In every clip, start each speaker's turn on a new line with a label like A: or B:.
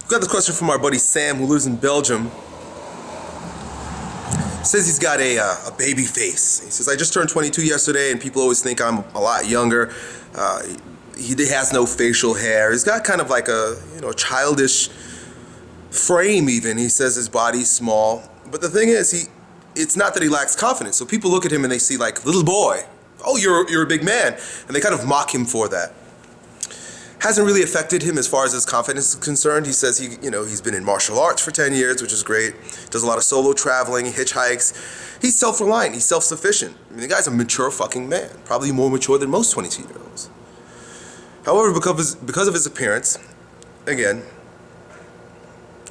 A: We got this question from our buddy Sam, who lives in Belgium. Says he's got a baby face. He says, I just turned 22 yesterday, and people always think I'm a lot younger. He has no facial hair. He's got kind of like a childish frame even. He says his body's small. But the thing is, it's not that he lacks confidence. So people look at him and they see like, little boy, oh, you're a big man. And they kind of mock him for that. Hasn't really affected him as far as his confidence is concerned. He says he's been in martial arts for 10 years, which is great. Does a lot of solo traveling, hitchhikes. He's self-reliant, he's self-sufficient. I mean, the guy's a mature fucking man, probably more mature than most 22-year-olds. However, because of his appearance, again,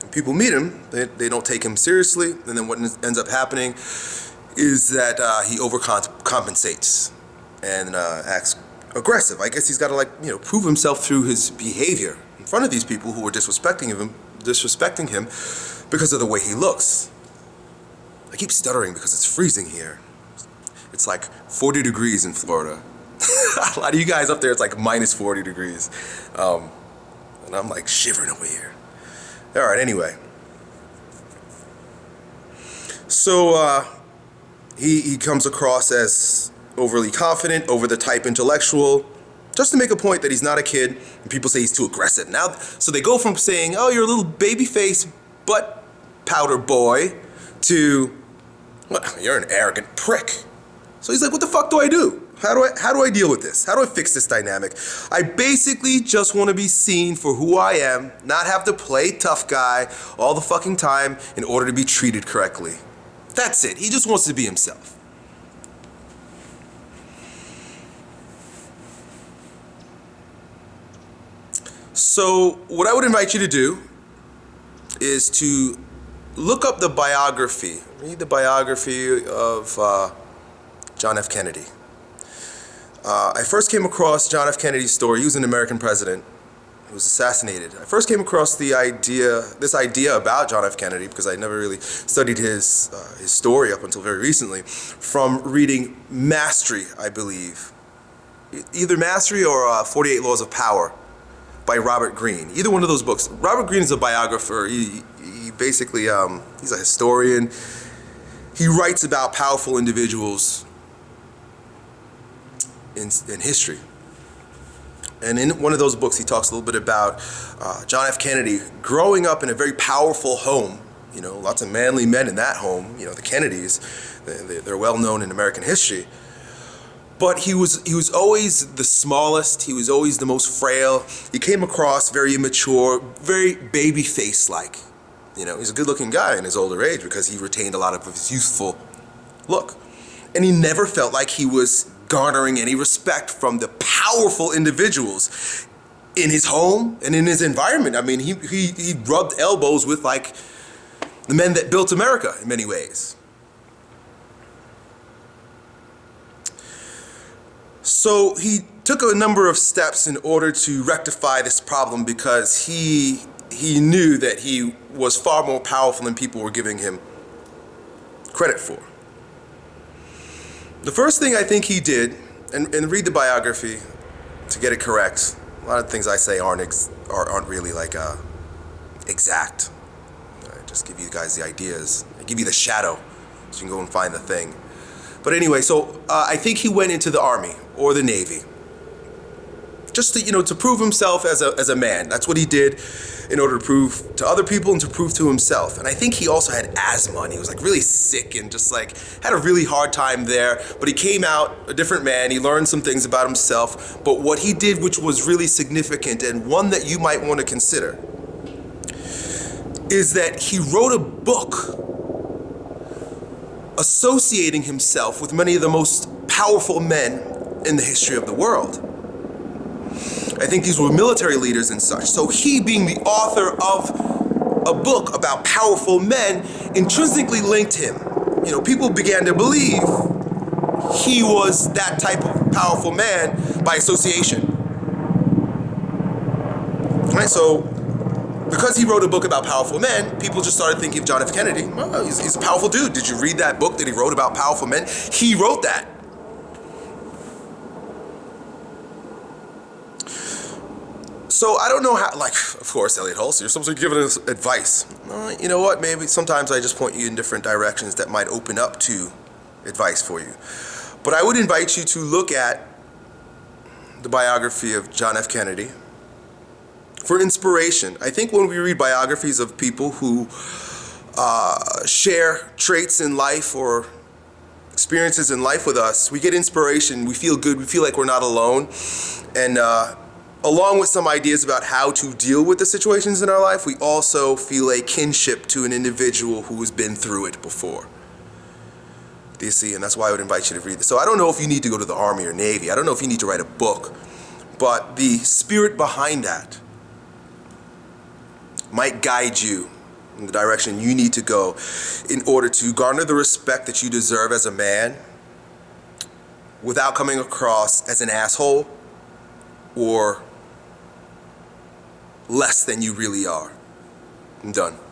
A: when people meet him, they don't take him seriously, and then what ends up happening is that he overcompensates and acts aggressive. I guess he's got to prove himself through his behavior in front of these people who are disrespecting him because of the way he looks. I keep stuttering because it's freezing here. It's like 40 degrees in Florida. A lot of you guys up there, it's like minus 40 degrees. And I'm like shivering over here. All right, anyway. So he comes across as overly confident, over the type intellectual, just to make a point that he's not a kid, and people say he's too aggressive. Now, so they go from saying, oh, you're a little babyface butt powder boy, to, well, you're an arrogant prick. So he's like, what the fuck do I do? How do I deal with this? How do I fix this dynamic? I basically just want to be seen for who I am, not have to play tough guy all the fucking time in order to be treated correctly. That's it. He just wants to be himself. So what I would invite you to do is to look up the biography, read the biography of John F. Kennedy. I first came across John F. Kennedy's story. He was an American president who was assassinated. I first came across this idea about John F. Kennedy, because I never really studied his story up until very recently, from reading Mastery, I believe. Either Mastery or 48 Laws of Power by Robert Greene. Either one of those books. Robert Greene is a biographer. He basically, he's a historian. He writes about powerful individuals in history. And in one of those books, he talks a little bit about John F. Kennedy growing up in a very powerful home. Lots of manly men in that home. The Kennedys, they're well known in American history. But he was always the smallest. He was always the most frail. He came across very immature, very baby-face-like. He's a good-looking guy in his older age because he retained a lot of his youthful look. And he never felt like he was garnering any respect from the powerful individuals in his home and in his environment. I mean, he rubbed elbows with like the men that built America in many ways. So he took a number of steps in order to rectify this problem, because he knew that he was far more powerful than people were giving him credit for. The first thing I think he did, and read the biography to get it correct. A lot of things I say aren't really like exact. I just give you guys the ideas. I give you the shadow so you can go and find the thing. But anyway, so I think he went into the Army or the Navy, just to prove himself as a man. That's what he did in order to prove to other people and to prove to himself. And I think he also had asthma, and he was like really sick and just like had a really hard time there. But he came out a different man. He learned some things about himself. But what he did, which was really significant and one that you might want to consider, is that he wrote a book associating himself with many of the most powerful men in the history of the world. I think these were military leaders and such. So he, being the author of a book about powerful men, intrinsically linked him. People began to believe he was that type of powerful man by association. Right? So because he wrote a book about powerful men, people just started thinking of John F. Kennedy. Oh, he's a powerful dude. Did you read that book that he wrote about powerful men? He wrote that. So I don't know how, like, of course, Elliot Hulse, you're supposed to be giving us advice. You know what, maybe sometimes I just point you in different directions that might open up to advice for you. But I would invite you to look at the biography of John F. Kennedy for inspiration. I think when we read biographies of people who share traits in life or experiences in life with us, we get inspiration, we feel good, we feel like we're not alone, and along with some ideas about how to deal with the situations in our life, we also feel a kinship to an individual who has been through it before. Do you see? And that's why I would invite you to read this. So I don't know if you need to go to the Army or Navy. I don't know if you need to write a book. But the spirit behind that might guide you in the direction you need to go in order to garner the respect that you deserve as a man without coming across as an asshole or less than you really are. I'm done.